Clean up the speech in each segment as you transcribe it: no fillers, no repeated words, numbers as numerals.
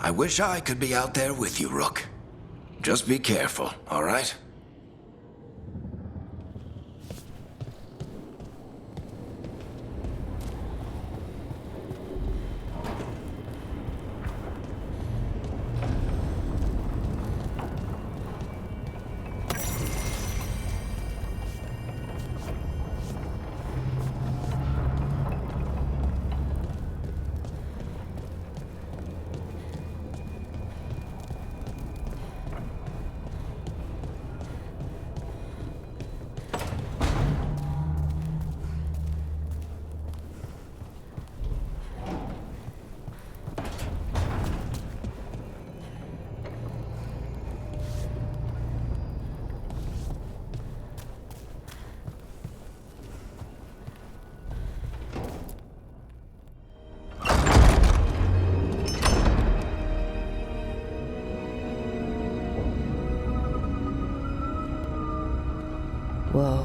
I wish I could be out there with you, Rook. Just be careful, all right? Whoa.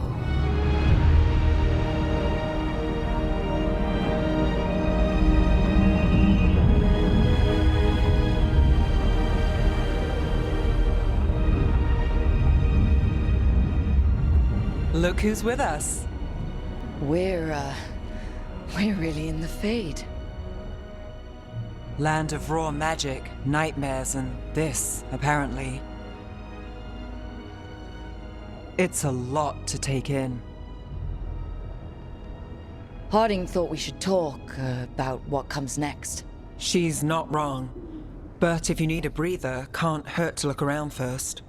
Look who's with us. We're really in the Fade. Land of raw magic, nightmares, and this, apparently. It's a lot to take in. Harding thought we should talk about what comes next. She's not wrong. But if you need a breather, can't hurt to look around first.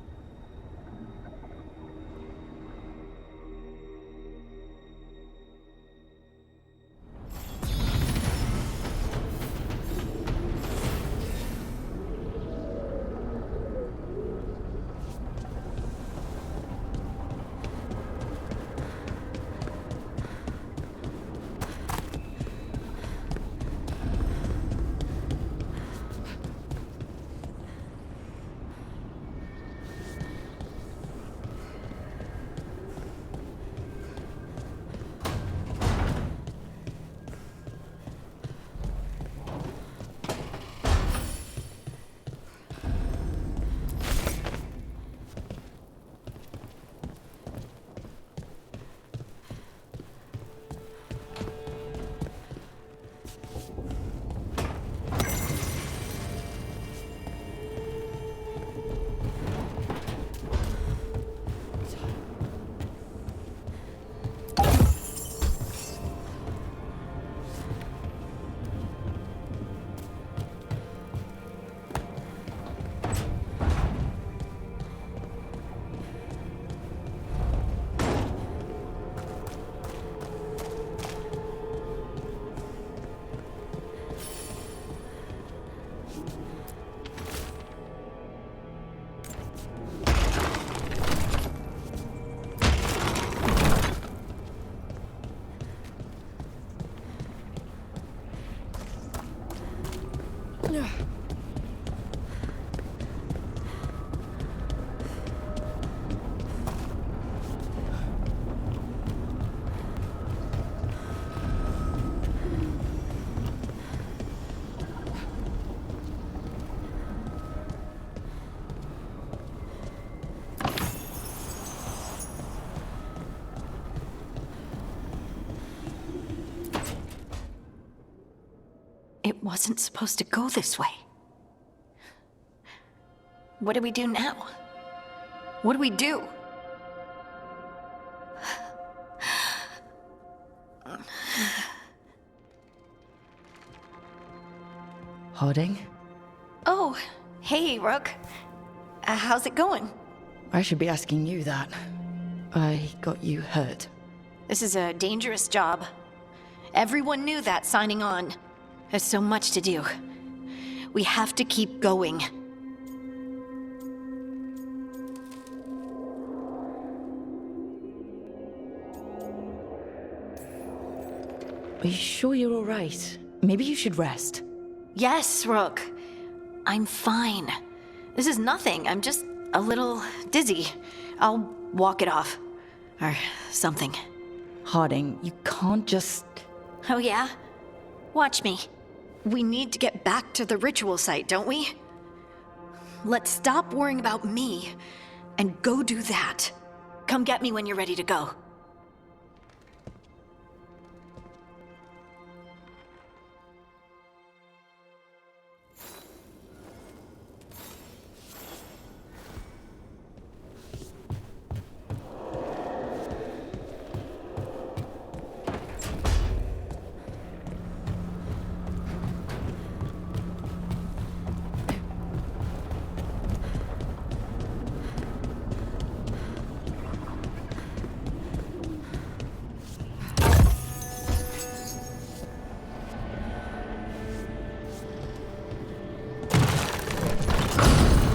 It wasn't supposed to go this way. What do we do now? What do we do? Harding? Oh, hey, Rook. How's it going? I should be asking you that. I got you hurt. This is a dangerous job. Everyone knew that signing on. There's so much to do. We have to keep going. Are you sure you're all right? Maybe you should rest. Yes, Rook. I'm fine. This is nothing. I'm just a little dizzy. I'll walk it off. Or something. Harding, you can't just... Oh yeah? Watch me. We need to get back to the ritual site, don't we? Let's stop worrying about me and go do that. Come get me when you're ready to go.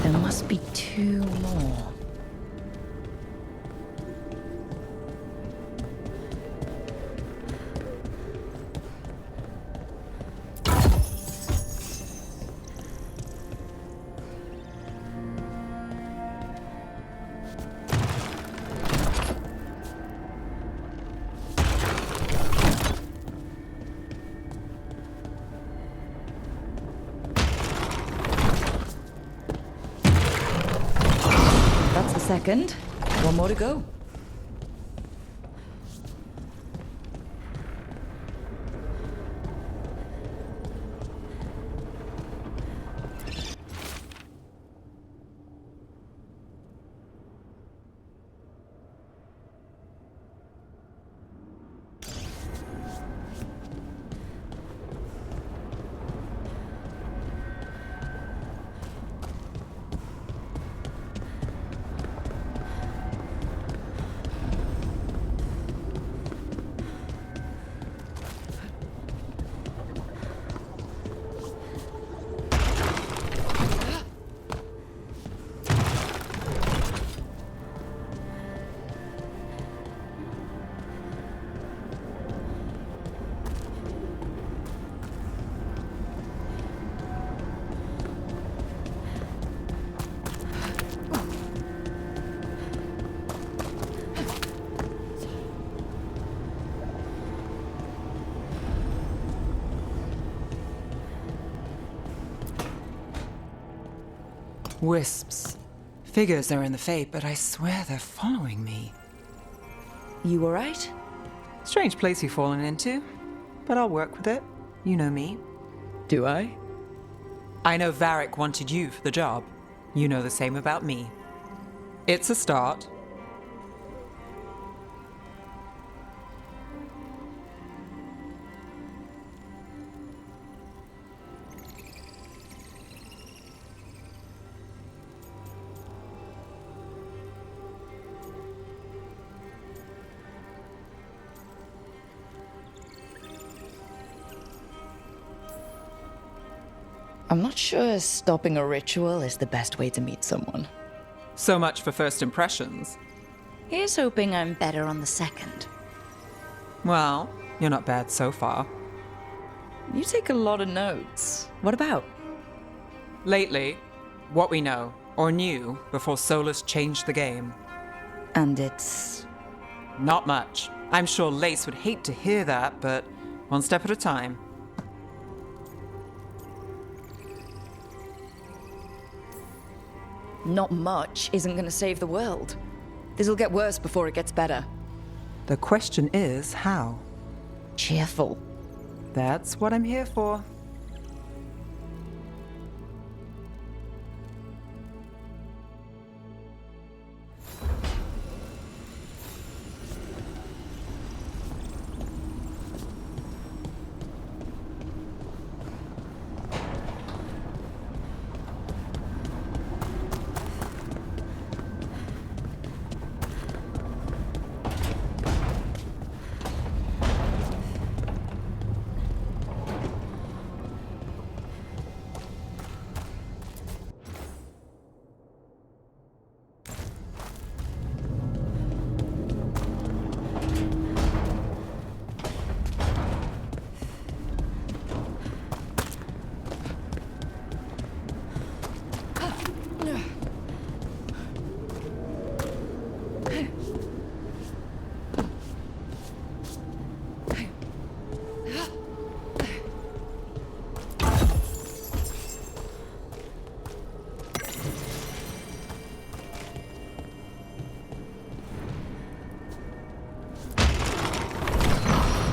There must be 2 more. That's the second. 1 more to go. Wisps. Figures are in the fate, but I swear they're following me. You alright? Strange place you've fallen into, but I'll work with it. You know me. Do I? I know Varric wanted you for the job. You know the same about me. It's a start. I'm not sure stopping a ritual is the best way to meet someone. So much for first impressions. Here's hoping I'm better on the second. Well, you're not bad so far. You take a lot of notes. What about? Lately, what we know, or knew, before Solus changed the game. And it's... Not much. I'm sure Lace would hate to hear that, but one step at a time. Not much isn't gonna save the world. This'll get worse before it gets better. The question is, how? Cheerful. That's what I'm here for.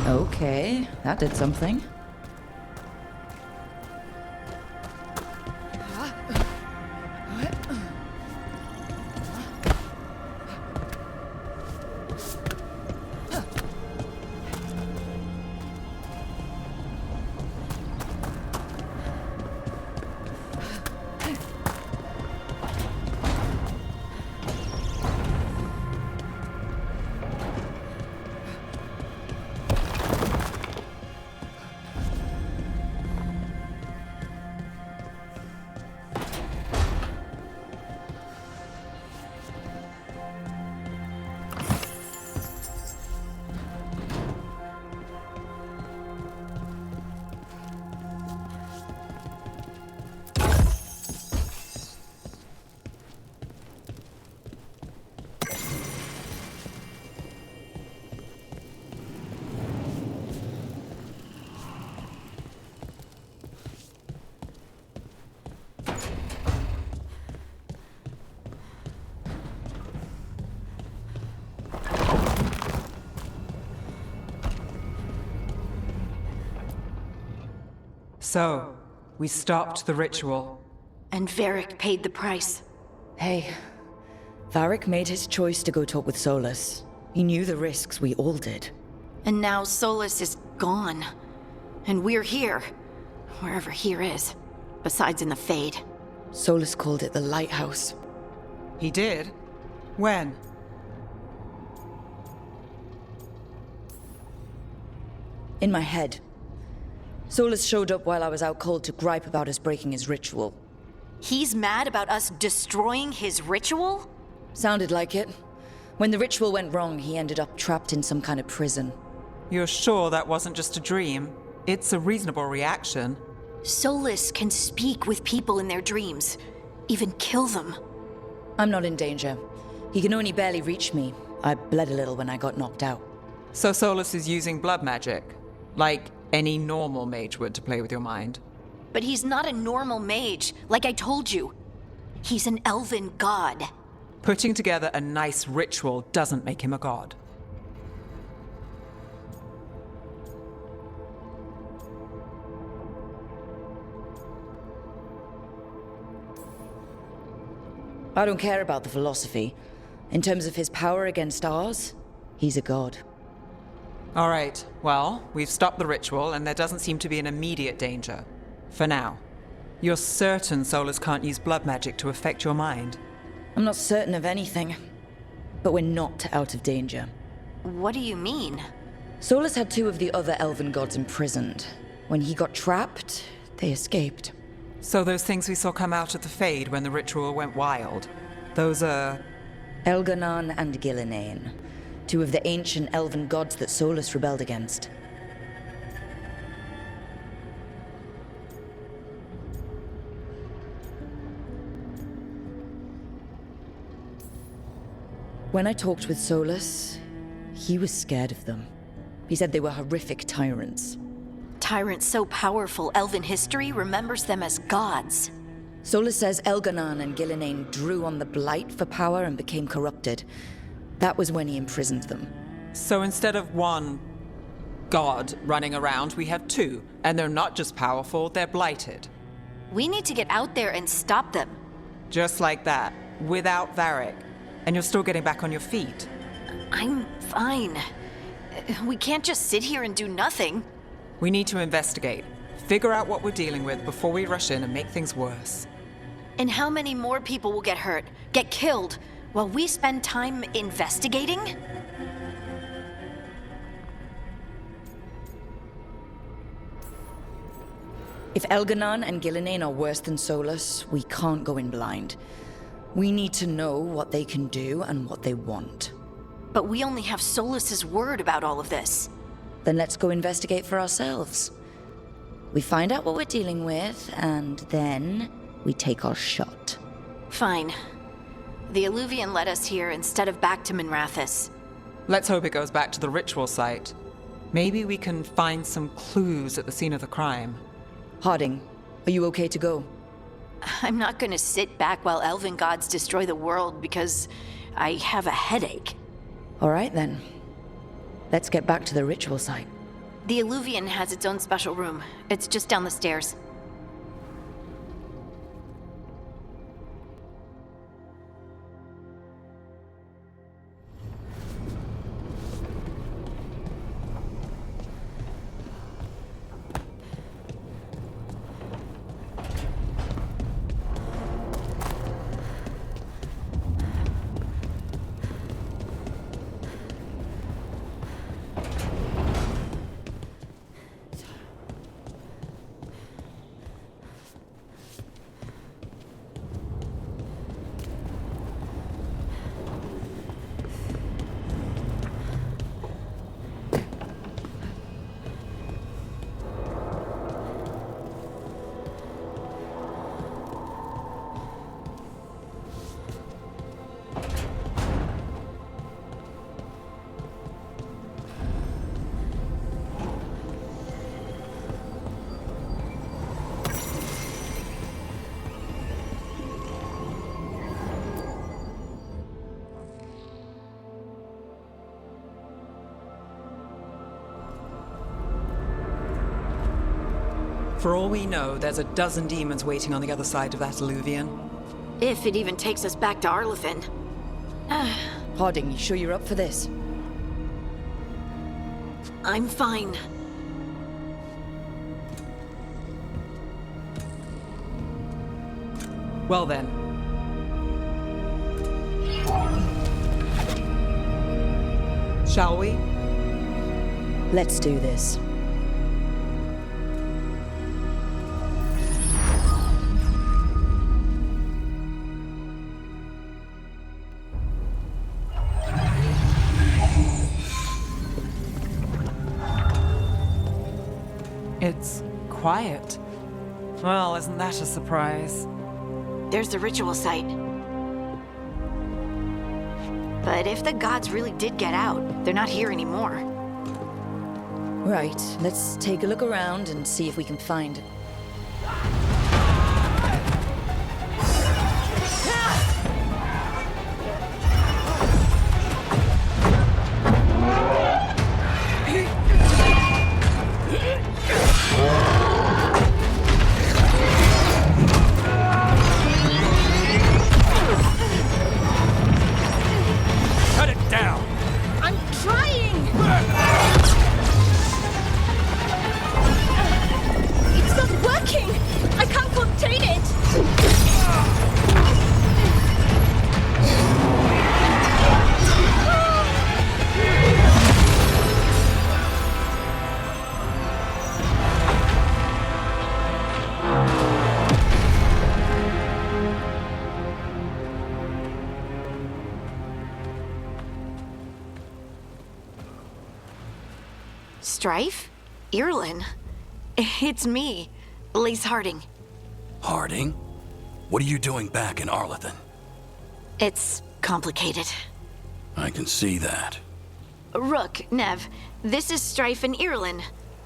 Okay, that did something. So, we stopped the ritual. And Varric paid the price. Hey, Varric made his choice to go talk with Solus. He knew the risks, we all did. And now Solus is gone. And we're here. Wherever here is. Besides in the Fade. Solus called it the Lighthouse. He did? When? In my head. Solus showed up while I was out cold to gripe about us breaking his ritual. He's mad about us destroying his ritual? Sounded like it. When the ritual went wrong, he ended up trapped in some kind of prison. You're sure that wasn't just a dream? It's a reasonable reaction. Solus can speak with people in their dreams. Even kill them. I'm not in danger. He can only barely reach me. I bled a little when I got knocked out. So Solus is using blood magic? Like any normal mage would to play with your mind? But he's not a normal mage, like I told you. He's an elven god. Putting together a nice ritual doesn't make him a god. I don't care about the philosophy. In terms of his power against ours, he's a god. All right, well, we've stopped the ritual and there doesn't seem to be an immediate danger. For now. You're certain Solus can't use blood magic to affect your mind? I'm not certain of anything. But we're not out of danger. What do you mean? Solus had two of the other elven gods imprisoned. When he got trapped, they escaped. So those things we saw come out of the Fade when the ritual went wild, those are... Elganon and Gillinane. Two of the ancient elven gods that Solus rebelled against. When I talked with Solus, he was scared of them. He said they were horrific tyrants. Tyrants so powerful, elven history remembers them as gods. Solus says Elganon and Gillinane drew on the Blight for power and became corrupted. That was when he imprisoned them. So instead of one god running around, we have two. And they're not just powerful, they're blighted. We need to get out there and stop them. Just like that, without Varric. And you're still getting back on your feet. I'm fine. We can't just sit here and do nothing. We need to investigate. Figure out what we're dealing with before we rush in and make things worse. And how many more people will get hurt, get killed, while we spend time investigating? If Elganon and Gillinane are worse than Solus, we can't go in blind. We need to know what they can do and what they want. But we only have Solus's word about all of this. Then let's go investigate for ourselves. We find out what we're dealing with, and then we take our shot. Fine. The Illuvian led us here instead of back to Minrathous. Let's hope it goes back to the ritual site. Maybe we can find some clues at the scene of the crime. Harding, are you okay to go? I'm not gonna sit back while elven gods destroy the world because I have a headache. All right then. Let's get back to the ritual site. The Illuvian has its own special room. It's just down the stairs. For all we know, there's a dozen demons waiting on the other side of that Illuvian. If it even takes us back to Arlithin. Harding, you sure you're up for this? I'm fine. Well then. Shall we? Let's do this. It's quiet. Well, isn't that a surprise? There's the ritual site. But if the gods really did get out, they're not here anymore. Right, let's take a look around and see if we can find... Cut it down! I'm trying! It's not working! I can't contain it! Strife? Irlin? It's me, Lace Harding. Harding? What are you doing back in Arlithin? It's complicated. I can see that. Rook, Nev, this is Strife and Irlin.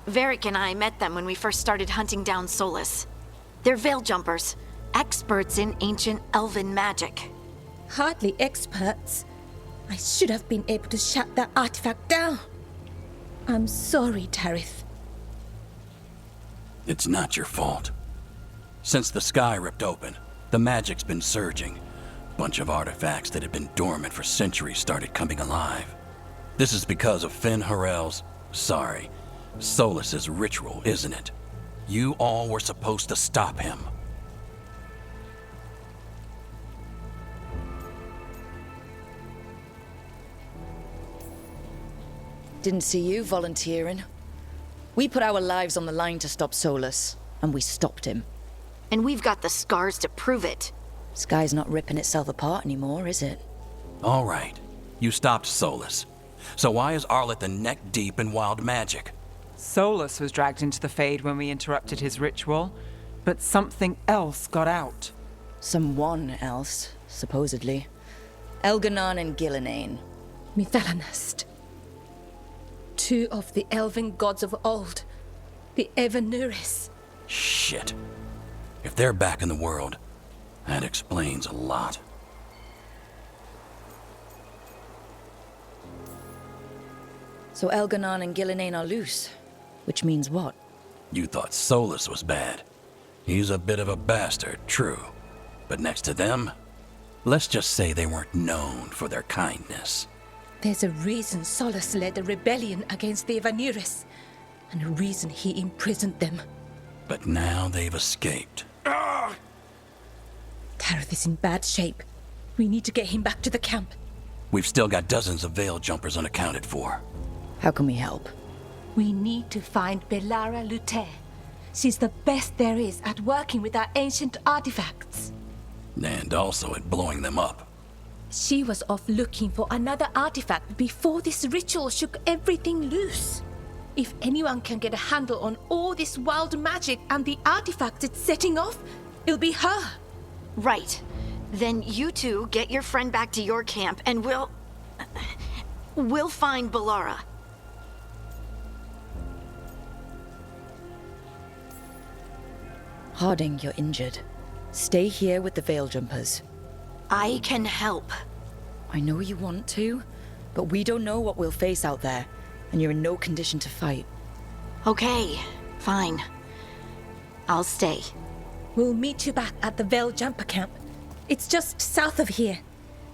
Varric and I met them when we first started hunting down Solus. They're veil jumpers, experts in ancient elven magic. Hardly experts. I should have been able to shut that artifact down. I'm sorry, Tarith. It's not your fault. Since the sky ripped open, the magic's been surging. Bunch of artifacts that had been dormant for centuries started coming alive. This is because of Finn Harel's, Solus's ritual, isn't it? You all were supposed to stop him. Didn't see you volunteering. We put our lives on the line to stop Solus, and we stopped him. And we've got the scars to prove it. Sky's not ripping itself apart anymore, is it? All right, you stopped Solus. So why is Arlithin neck deep in wild magic? Solus was dragged into the Fade when we interrupted his ritual, but something else got out. Someone else, supposedly. Elganon and Gillinane. Mithalanast. Two of the elven gods of old. The Evanuris. Shit. If they're back in the world, that explains a lot. So Elganon and Gillinane are loose. Which means what? You thought Solus was bad. He's a bit of a bastard, true. But next to them, let's just say they weren't known for their kindness. There's a reason Solus led a rebellion against the Evanuris, and a reason he imprisoned them. But now they've escaped. Tareth is in bad shape. We need to get him back to the camp. We've still got dozens of Veil jumpers unaccounted for. How can we help? We need to find Belara Luthe. She's the best there is at working with our ancient artifacts. And also at blowing them up. She was off looking for another artifact before this ritual shook everything loose. If anyone can get a handle on all this wild magic and the artifacts it's setting off, it'll be her. Right. Then you two get your friend back to your camp and we'll find Belara. Harding, you're injured. Stay here with the Veil Jumpers. I can help. I know you want to, but we don't know what we'll face out there, and you're in no condition to fight. Okay, fine. I'll stay. We'll meet you back at the Veil Jumper camp. It's just south of here.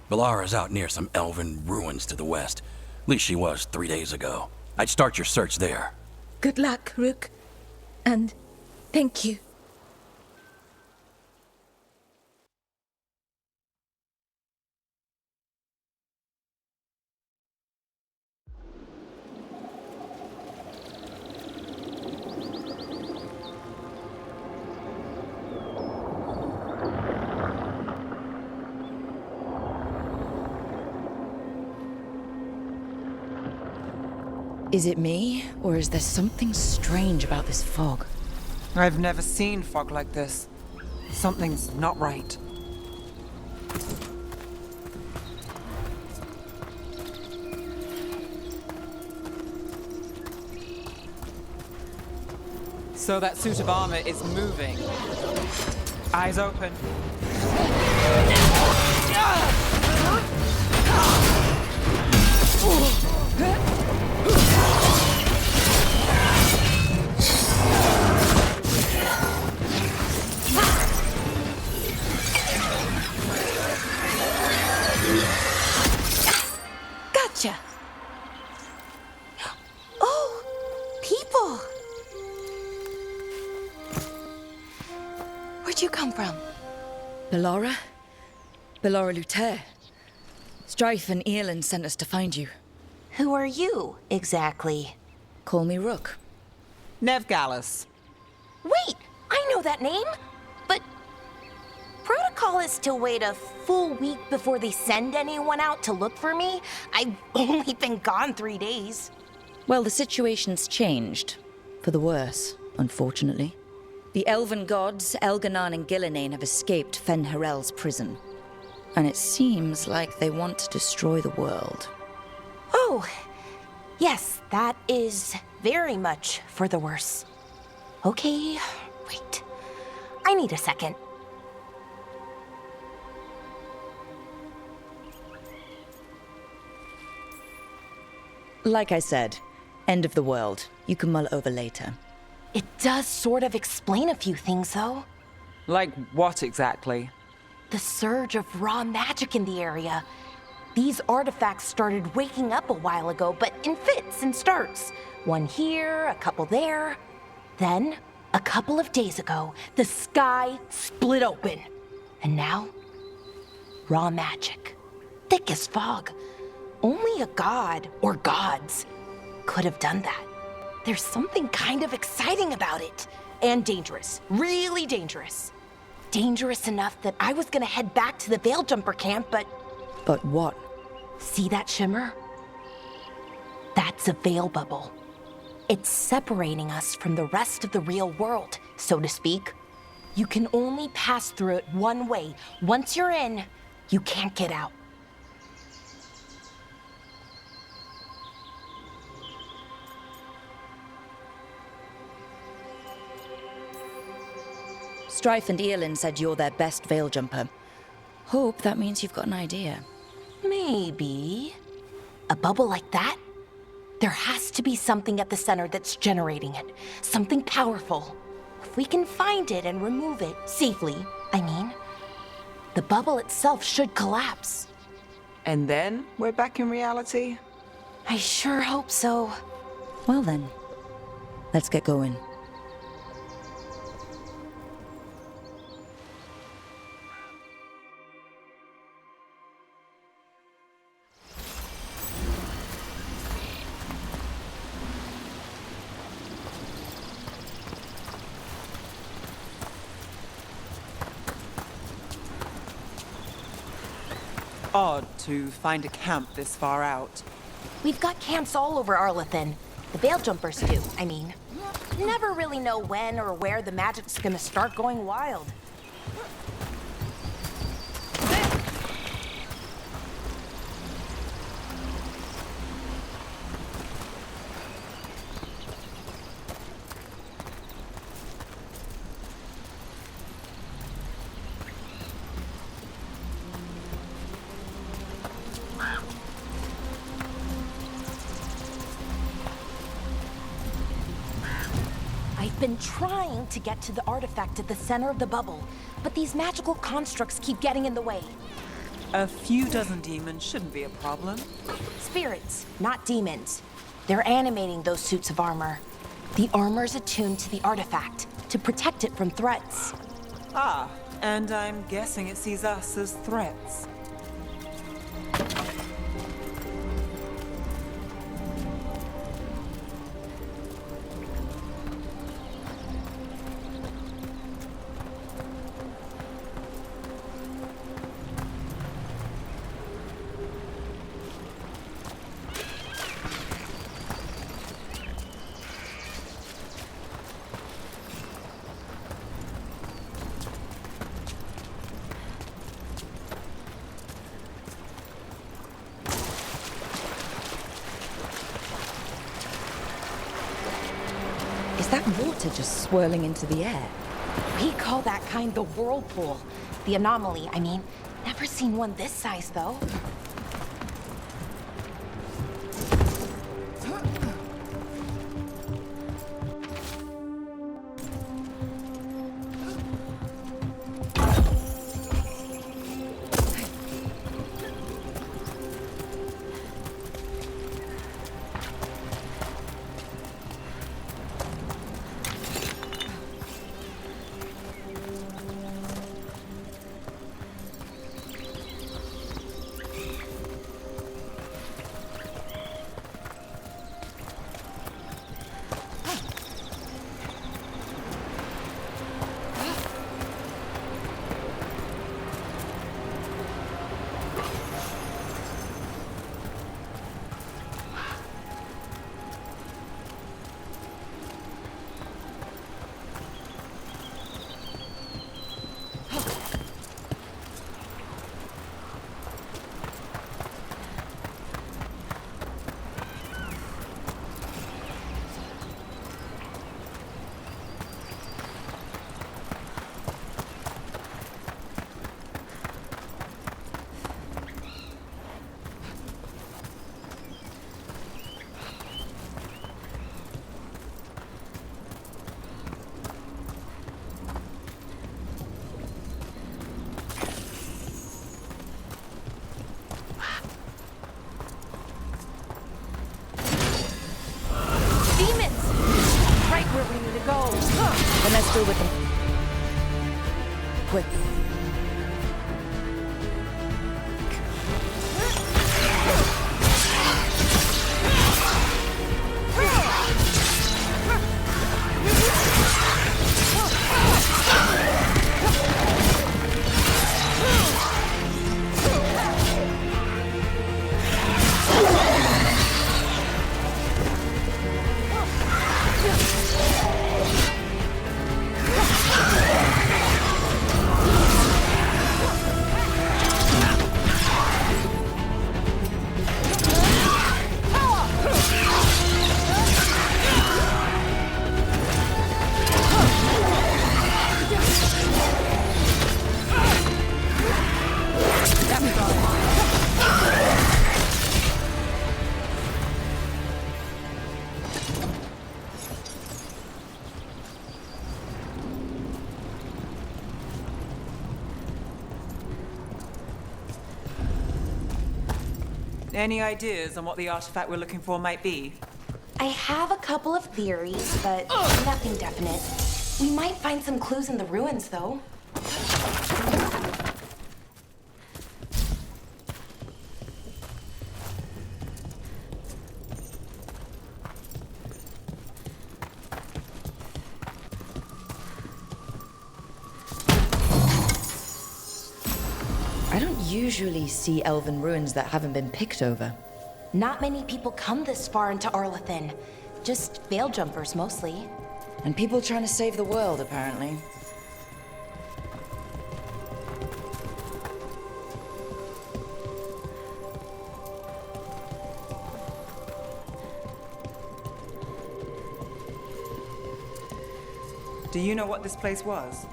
Belara's out near some elven ruins to the west. At least she was 3 days ago. I'd start your search there. Good luck, Rook. And thank you. Is it me, or is there something strange about this fog? I've never seen fog like this. Something's not right. So that suit of armor is moving. Eyes open. Gotcha. Oh, people. Where'd you come from? Belara? Belara Luthe. Strife and Earlin sent us to find you. Who are you, exactly? Call me Rook. Nev Gallus. Wait, I know that name! But protocol is to wait a full week before they send anyone out to look for me. I've only been gone 3 days. Well, the situation's changed. For the worse, unfortunately. The elven gods, Elganon and Gillinane, have escaped Fen'Harel's prison. And it seems like they want to destroy the world. Oh, yes, that is very much for the worse. Okay, wait. I need a second. Like I said, end of the world. You can mull it over later. It does sort of explain a few things, though. Like what exactly? The surge of raw magic in the area. These artifacts started waking up a while ago, but in fits and starts. One here, a couple there. Then, a couple of days ago, the sky split open. And now, raw magic. Thick as fog. Only a god, or gods, could have done that. There's something kind of exciting about it. And dangerous. Really dangerous. Dangerous enough that I was gonna head back to the Veil Jumper camp, but... But what? See that shimmer? That's a veil bubble. It's separating us from the rest of the real world, so to speak. You can only pass through it one way. Once you're in, you can't get out. Strife and Earlin said you're their best Veil Jumper. Hope that means you've got an idea. Maybe. A bubble like that? There has to be something at the center that's generating it. Something powerful. If we can find it and remove it safely, I mean, the bubble itself should collapse. And then we're back in reality? I sure hope so. Well then, let's get going. Odd to find a camp this far out. We've got camps all over Arlethan. The Veil Jumpers do, I mean. Never really know when or where the magic's gonna start going wild. I've been trying to get to the artifact at the center of the bubble, but these magical constructs keep getting in the way. A few dozen demons shouldn't be a problem. Spirits, not demons. They're animating those suits of armor. The armor's attuned to the artifact to protect it from threats. Ah, and I'm guessing it sees us as threats. Is that water just swirling into the air? We call that kind the whirlpool. The anomaly, I mean. Never seen one this size, though. Then let's deal with them. Quick. Any ideas on what the artifact we're looking for might be? I have a couple of theories, but nothing definite. We might find some clues in the ruins, though. I don't usually see elven ruins that haven't been picked over. Not many people come this far into Arlathan. Just veil jumpers, mostly. And people trying to save the world, apparently. Do you know what this place was?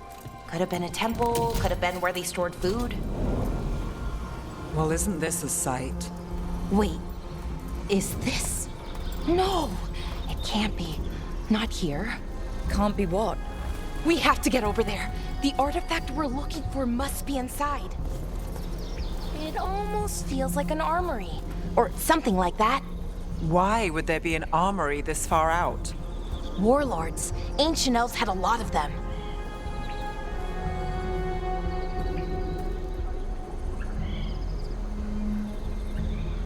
Could have been a temple, could have been where they stored food. Well, isn't this a sight? Wait, is this? No, it can't be. Not here. Can't be what? We have to get over there. The artifact we're looking for must be inside. It almost feels like an armory, or something like that. Why would there be an armory this far out? Warlords. Ancient elves had a lot of them.